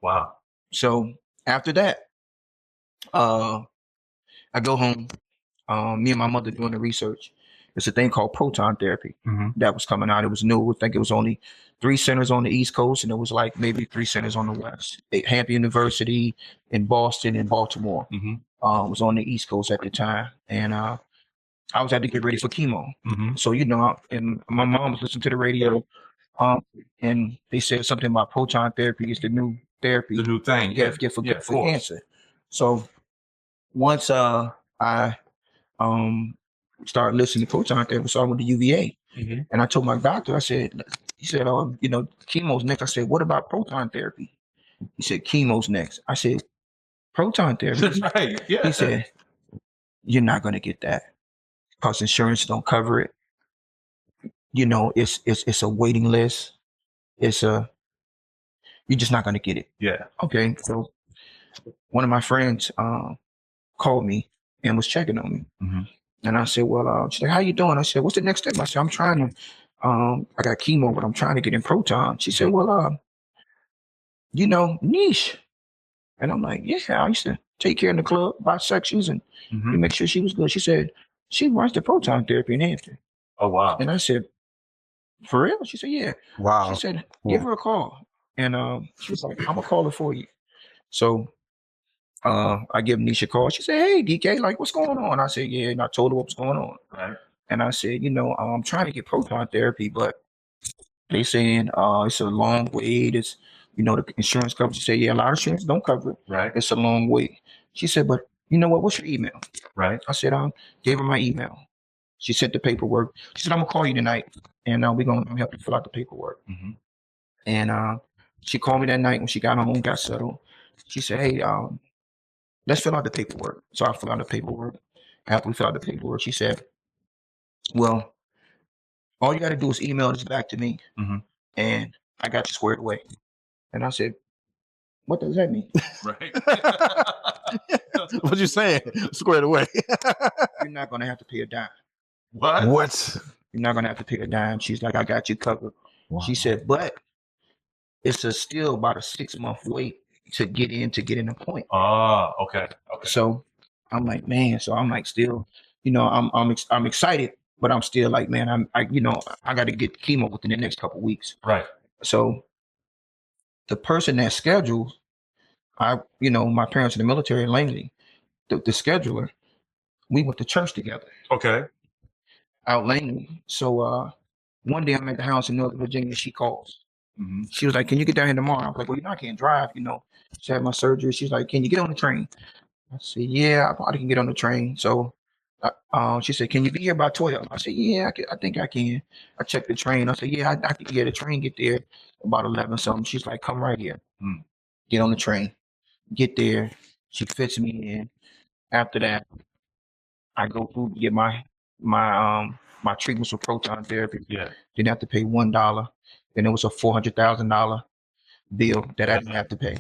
Wow. So after that, I go home. Me and my mother doing the research. It's a thing called proton therapy that was coming out. It was new. I think it was only 3 centers on the East Coast, and it was like maybe 3 centers on the West. Hampton University in Boston and Baltimore. Was on the East Coast at the time, and I was had to get ready for chemo. So and my mom was listening to the radio, and they said something about proton therapy is the new therapy, The new thing, for cancer. So once I started listening to proton therapy, so I went to UVA, and I told my doctor, I said, he said, oh, chemo's next. I said, what about proton therapy? He said, chemo's next. I said, proton therapy. Right. Yeah. He said, you're not going to get that because insurance don't cover it. It's a waiting list. You're just not going to get it. Yeah. Okay. So one of my friends called me and was checking on me. And I said, well, she's like, how you doing? I said, what's the next step? I said, I'm trying to, I got chemo, but I'm trying to get in proton. She said, well, niche. And I'm like, yeah, I used to take care in the club, buy sections and make sure she was good. She said, she runs the proton therapy in Hampton. Oh, wow. And I said, for real? She said, yeah. Wow. She said, give her a call. And she was like, I'm going to call her for you. So I give Nisha a call. She said, hey, DK, like, what's going on? I said, yeah. And I told her what was going on. Right. And I said, I'm trying to get proton therapy, but they saying it's a long wait. It's, the insurance company say, yeah, a lot of insurance don't cover it. Right. It's a long wait. She said, but you know what? What's your email? Right. I said, gave her my email. She sent the paperwork. She said, I'm going to call you tonight, and we're going to help you fill out the paperwork. And she called me that night when she got home, got settled. She said, hey, let's fill out the paperwork. So I filled out the paperwork. After we filled out the paperwork, she said, well, all you got to do is email this back to me, and I got you squared away. And I said, what does that mean? Right. What you saying? Squared away. You're not going to have to pay a dime. What? You're not going to have to pay a dime. She's like, I got you covered. Wow. She said, but it's still about a 6-month wait to get in an appointment. Oh, okay. So I'm like, man. So I'm like, still, I'm excited, but I'm still like, man, I got to get chemo within the next couple of weeks. Right. So the person that schedules, my parents in the military in Langley, the scheduler, we went to church together. Okay. Out Langley. So one day I'm at the house in Northern Virginia. She calls. She was like, can you get down here tomorrow? I was like, well, I can't drive. She had my surgery. She's like, can you get on the train? I said, yeah, I probably can get on the train. So she said, can you be here by 12? I said, yeah, I think I can. I checked the train. I said, yeah, I can get the train, get there about 11 something. She's like, come right here. Get on the train. Get there. She fits me in. After that, I go through to get my treatments for proton therapy. Yeah. Didn't have to pay $1. Then it was a $400,000 bill that I didn't have to pay.